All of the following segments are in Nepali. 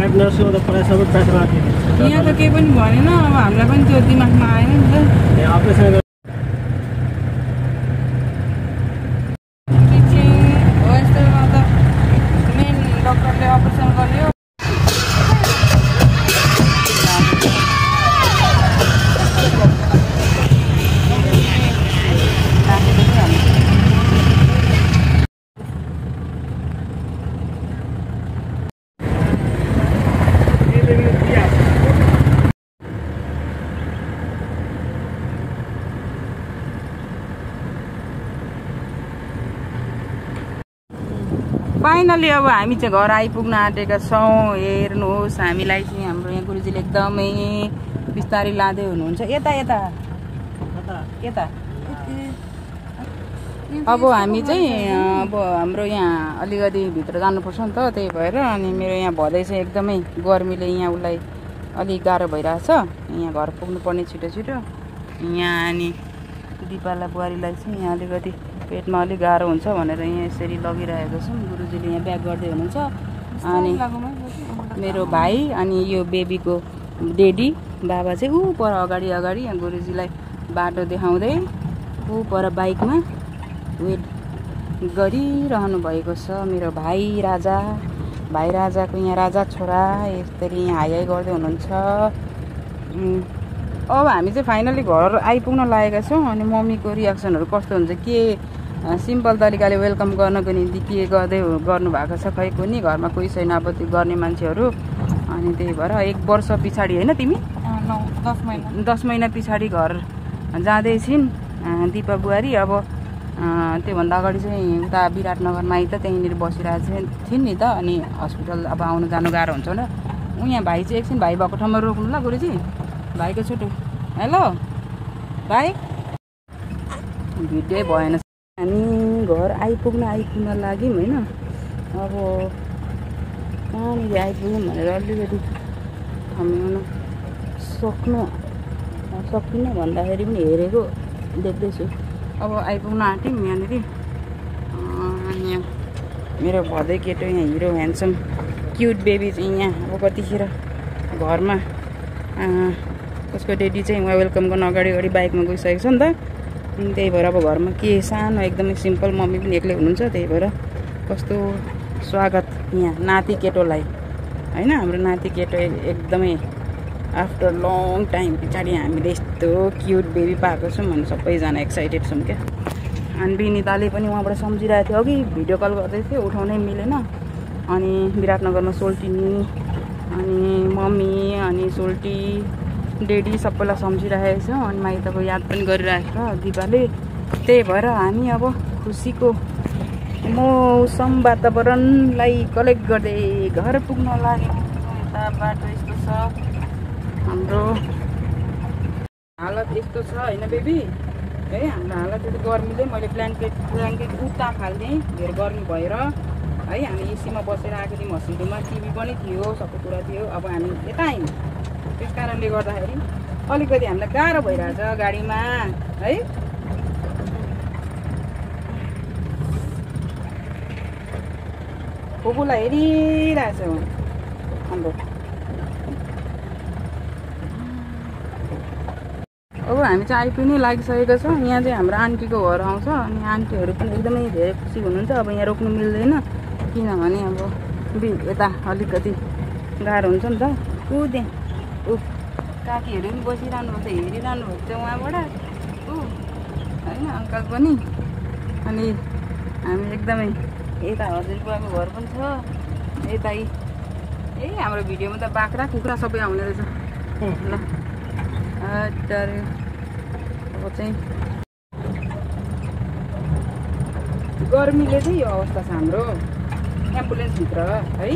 प्राइभेट नर्सिङ त प्रायः सबै पैसा दिन्छ। यहाँ त केही पनि भनेन, अब हामीलाई पनि त्यो दिमागमा आएन नि त। अपरेसन डक्टरले अपरेसन गर्यो। फाइनली अब हामी चाहिँ घर आइपुग्न आँटेका छौँ। हेर्नुहोस् हामीलाई चाहिँ हाम्रो यहाँ गुरुजीले एकदमै बिस्तारै लाँदै हुनुहुन्छ। यता यता यता अब हामी चाहिँ अब हाम्रो यहाँ अलिकति भित्र जानुपर्छ नि त, त्यही भएर अनि मेरो यहाँ भदै चाहिँ एकदमै गर्मीले यहाँ उसलाई अलिक गाह्रो भइरहेछ। यहाँ घर पुग्नुपर्ने छिटो छिटो। यहाँ अनि दिपाला बुहारीलाई चाहिँ यहाँ अलिकति पेटमा अलिक गाह्रो हुन्छ भनेर यहाँ यसरी लगिरहेको छौँ। गुरुजीले यहाँ ब्याक गर्दै हुनुहुन्छ। अनि मेरो भाइ अनि यो बेबीको डेडी बाबा चाहिँ ऊ पर अगाडि अगाडि यहाँ गुरुजीलाई बाटो देखाउँदै ऊ पर बाइकमा वेट गरिरहनु भएको छ। मेरो भाइ राजाको यहाँ राजा छोरा यसरी यहाँ हाई हाई गर्दै हुनुहुन्छ। अब हामी चाहिँ फाइनली घर आइपुग्न लागेका छौँ। अनि मम्मीको रियाक्सनहरू कस्तो हुन्छ, के सिम्पल तरिकाले वेलकम गर्नको निम्ति के गर्नु भएको छ खै कुनै घरमा कोही छैन अब त्यो गर्ने मान्छेहरू। अनि त्यही भएर 1 वर्ष पछाडि होइन तिमी 10 महिना पछाडि घर जाँदैछिन् दिपा बुहारी। अब त्योभन्दा अगाडि चाहिँ उता विराटनगरमा आइ त त्यहीँनिर बसिरहेको थिइन् नि त। अनि हस्पिटल अब आउनु जानु गाह्रो हुन्छ न। यहाँ भाइ चाहिँ एकछिन भाइ भएको ठाउँमा रोक्नु ल गुरुजी, भाइको छुट्टो। हेलो भाइ, भिडियो भएन। हामी घर आइपुग्न लाग्यौँ होइन। अब कहाँनिर आइपुग्यौँ भनेर अलिकति थम्याउन सक्दिनँ भन्दाखेरि पनि हेरेको देख्दैछु। अब आइपुग्न आँट्यौँ यहाँनिर। अनि मेरो भदै केटो यहाँ हिरो ह्यान्डसम क्युट बेबी चाहिँ यहाँ अब कतिखेर घरमा उसको डेडी चाहिँ उहाँ वेलकम गर्न अगाडि अगाडि बाइकमा गइसकेको छ नि त। त्यही भएर अब घरमा के सानो एकदमै सिम्पल, मम्मी पनि एक्लै हुनुहुन्छ। त्यही भएर कस्तो स्वागत यहाँ नाति केटोलाई होइन। हाम्रो नाति केटो एकदमै आफ्टर लङ टाइम पछाडि हामीले यस्तो क्युट बेबी पाएको छौँ भने सबैजना एक्साइटेड छौँ क्या। अनि विनिताले पनि उहाँबाट सम्झिरहेको थियो, अघि भिडियो कल गर्दै थियो उठाउनै मिलेन। अनि विराटनगरमा सोल्टिनी अनि मम्मी अनि सोल्टी डेडी सबैलाई सम्झिरहेको छ। अनि माइतको याद पनि गरिरहेको छ दिपाले। त्यही भएर हामी अब खुसीको मौसम वातावरणलाई कलेक्ट गर्दै घर पुग्न लाग्यौँ। यता बाटो यस्तो छ, हाम्रो हालत यस्तो छ होइन बेबी है। हाम्रो हालत यस्तो गर्मीले मैले ब्ल्याङ्केट उता फाल्थेँ धेरै गर्मी भएर है। हामी एसीमा बसेर आएको थियौँ, हस्पिटलमा टिभी पनि थियो, सबै कुरा थियो। अब हामी यता आयौँ, त्यस कारणले गर्दाखेरि अलिकति हामीलाई गाह्रो भइरहेछ गाडीमा है। फुपूलाई हेरिरहेछ हाम्रो। अब हामी चाहिँ आइपुग्नै लागिसकेको छौँ। यहाँ चाहिँ हाम्रो आन्टीको घर आउँछ। अनि आन्टीहरू पनि एकदमै धेरै खुसी हुनुहुन्छ। अब यहाँ रोक्नु मिल्दैन किनभने अब यता अलिकति गाह्रो हुन्छ नि त। त्यहाँ काकीहरू पनि बसिरहनु भएको छ, हेरिरहनु भएको छ उहाँबाट होइन अङ्कल पनि। अनि हामी एकदमै यता हजुरबुवाको घर पनि छ यतै। हाम्रो भिडियोमा त बाख्रा कुखुरा सबै आउने रहेछ ल। अब चाहिँ गर्मीले चाहिँ यो अवस्था छ हाम्रो एम्बुलेन्सभित्र है।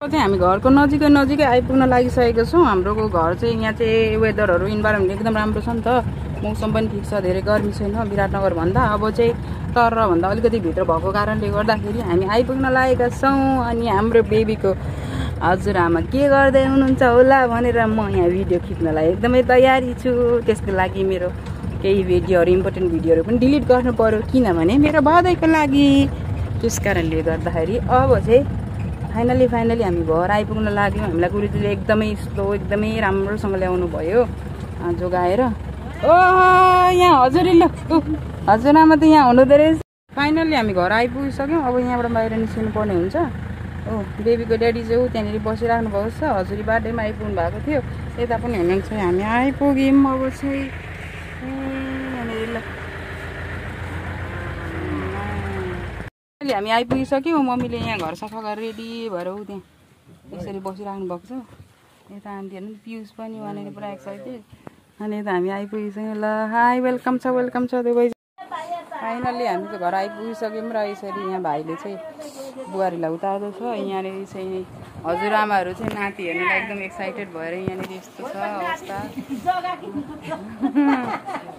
चाहिँ हामी घरको नजिकै आइपुग्न लागिसकेको छौँ। हाम्रो घर चाहिँ यहाँ चाहिँ वेदरहरू इन्भाइरोमेन्ट एकदम राम्रो छ नि त। मौसम पनि ठिक छ, धेरै गर्मी छैन विराटनगर भन्दा। अब चाहिँ तरभन्दा अलिकति भित्र भएको कारणले गर्दाखेरि हामी आइपुग्न लागेका छौँ। अनि हाम्रो बेबीको हजुरआमा के गर्दै हुनुहुन्छ होला भनेर म यहाँ भिडियो खिच्नलाई एकदमै तयारी छु। त्यसको लागि मेरो केही भिडियोहरू इम्पोर्टेन्ट भिडियोहरू पनि डिलिट गर्नु पर्यो किनभने मेरो बधाईको लागि। त्यस कारणले गर्दाखेरि अब चाहिँ फाइनली हामी घर आइपुग्न लाग्यौँ। हामीलाई गुरुजीले एकदमै स्लो एकदमै राम्रोसँग ल्याउनु भयो जोगाएर। ओ यहाँ हजुरी ल हजुरआमा त यहाँ हुनुहुँदो रहेछ। फाइनली हामी घर आइपुगिसक्यौँ। अब यहाँबाट बाहिर निस्किनु पर्ने हुन्छ। ओ बेबीको ड्याडी चाहिँ त्यहाँनिर बसिराख्नु भएको छ। हजुरी बाटैमा आइपुग्नु भएको थियो, यता पनि हुनुहुन्छ। हामी आइपुग्यौँ अब चाहिँ यहाँनिर ल हामी आइपुगिसक्यौँ। मम्मीले यहाँ घर सफा गरेर रेडी भएर ऊ त्यहाँ यसरी बसिराख्नु भएको छ। यता आन्टीहरू पनि पियुष पनि वहाँनिर पुरा एक्साइटेड। अनि यता हामी आइपुगिसक्यौँ। ल हाई वेलकम छ दुवै। फाइनल्ली हामी चाहिँ घर आइपुगिसक्यौँ र यसरी यहाँ भाइले चाहिँ बुहारीलाई उतार्दैछ। यहाँनिर चाहिँ हजुरआमाहरू चाहिँ नाति हेर्नुलाई एकदम एक्साइटेड भएर यहाँनिर यस्तो छ अवस्था।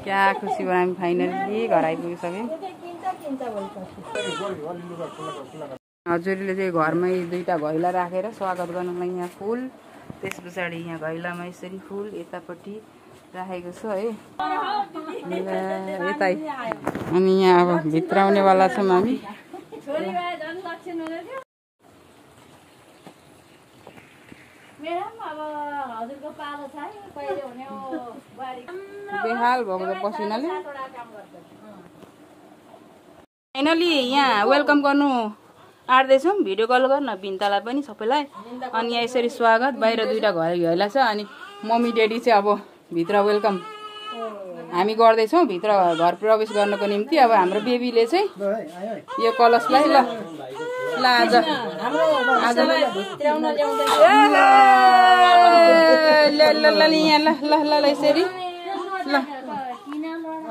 क्या खुसी भयो हामी फाइनल्ली घर आइपुगिसक्यौँ। हजुरले चाहिँ घरमै 2टा घैला राखेर स्वागत गर्नलाई यहाँ फुल, त्यस पछाडि यहाँ घैलामा यसरी फुल यतापट्टि राखेको छ है यतै। अनि यहाँ अब भित्राउनेवाला छौँ हामी। बेहाल भएको त पसिनाले। फाइनली यहाँ वेलकम गर्नु आँट्दैछौँ। भिडियो कल गर्न बिन्तालाई पनि सबैलाई। अनि यहाँ यसरी स्वागत। बाहिर 2टा घैला छ। अनि मम्मी ड्याडी चाहिँ अब भित्र वेलकम हामी गर्दैछौँ भित्र घर प्रवेश गर्नको निम्ति। अब हाम्रो बेबीले चाहिँ यो कलशलाई ल आज यहाँ ल यसरी ल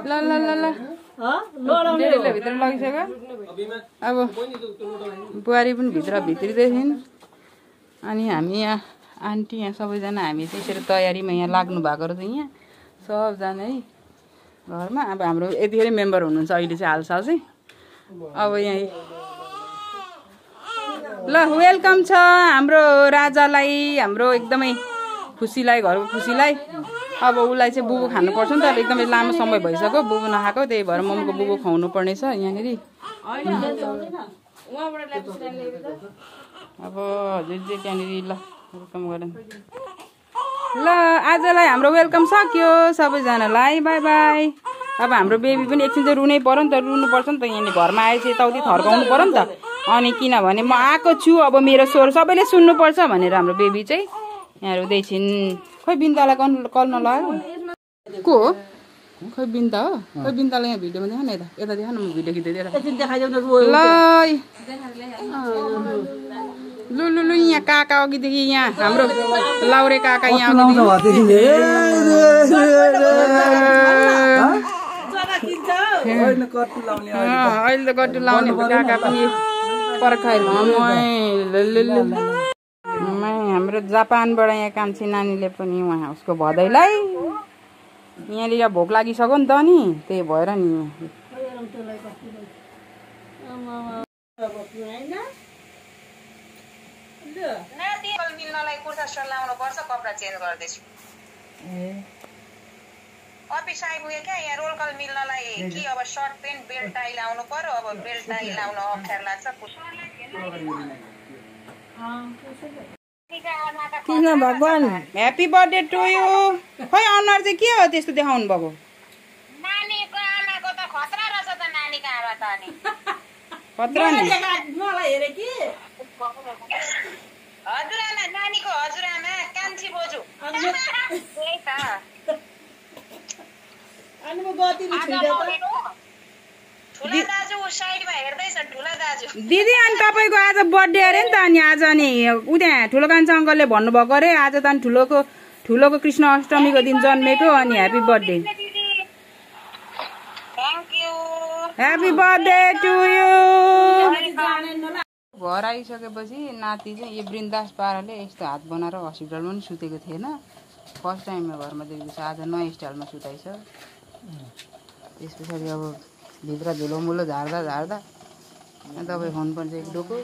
ल ल ल ल भित्र लगिसक्यो। अब बुहारी पनि भित्रिँदैछन्। अनि हामी यहाँ आन्टी यहाँ सबैजना हामी चाहिँ यसरी तयारीमा यहाँ लाग्नु भएको रहेछ। यहाँ सबजना है घरमा। अब हाम्रो यतिखेर मेम्बर हुनुहुन्छ अहिले चाहिँ हालसाल चाहिँ। अब यहाँ ल वेलकम छ हाम्रो राजालाई, हाम्रो एकदमै खुसीलाई, घरको खुसीलाई। अब उसलाई चाहिँ बुबु खानुपर्छ नि त, एकदमै लामो समय भइसक्यो बुबु नखाएको, त्यही भएर मम्मीको बुबु खुवाउनु पर्ने छ यहाँनिर। अब हजुर चाहिँ त्यहाँनिर ल वेलकम गरौँ। ल आजलाई हाम्रो वेलकम सक्यो सबैजनालाई, बाई बाई। अब हाम्रो बेबी पनि एकछिन चाहिँ रुनै पर्यो नि त, रुनुपर्छ नि त। यहाँनिर घरमा आएपछि यताउति थर्काउनु पर्यो नि त। अनि किनभने म आएको छु, अब मेरो स्वर सबैले सुन्नुपर्छ भनेर हाम्रो बेबी चाहिँ यहाँ रुँदैछिन्। खोइ बिन्तालाई कल नलाग्यो को हो? खोइ बिन्ता हो? खोइ बिन्तालाई यहाँ भिडियोमा देखा न, यता देखा न, म भिडियो खिच्दै ल लु लु यहाँ काका अघिदेखि यहाँ हाम्रो लाउरे काका यहाँ अहिले त गट्टु लाउने काका पनि पर्खाइ हाम्रो जापानबाट यहाँ कान्छी नानीले पनि उहाँ उसको भदैलाई यहाँनिर भोक लागिसक्यो नि त, नि त्यही भएर नि मिल्नलाई कुर्ता सर्ट लाउनु पर्छ, कपडा चेन्ज गर्दैछु। अफिस आइपुग्यो क्या यहाँ रोल कल मिल्नलाई कि अब सर्ट पेन्ट बेल्ट टाई लाउनु पर्यो। अब बेल्ट टाई लाउन अप्ठ्यारो लाग्छ। कृष्ण भगवान ह्याप्पी बर्थडे टु यु। खै अनुहार चाहिँ के हो त्यस्तो देखाउनु भएको? नानीको आमाको त खतरा रहेछ त, नानीको आमा त अनि खतरा नि मलाई हेरे कि हजुरआमा, नानीको हजुरआमा कान्छी बोजू त्यही त। अनि म गति ठुला दाजु साइडमा हेर्दैछ, ठुला दाजु दिदी। अनि तपाईँको आज बर्थडे अरे नि त, अनि आज अनि उ त्यहाँ ठुलो कान्छा अङ्कलले भन्नुभएको अरे आज त अनि ठुलोको कृष्ण अष्टमीको दिन जन्मेको, अनि happy birthday. Happy birthday to you. घर आइसकेपछि नाति चाहिँ यो वृन्दास पाराले यस्तो हात बनाएर हस्पिटलमा पनि सुतेको थिएन। फर्स्ट टाइममा घरमा देखेको छ, आज नयाँ स्टाइलमा सुताइछ। त्यस पछाडि अब भित्र धुलोमुलो झार्दा दबाई खुवाउनु पर्छ एक डोको।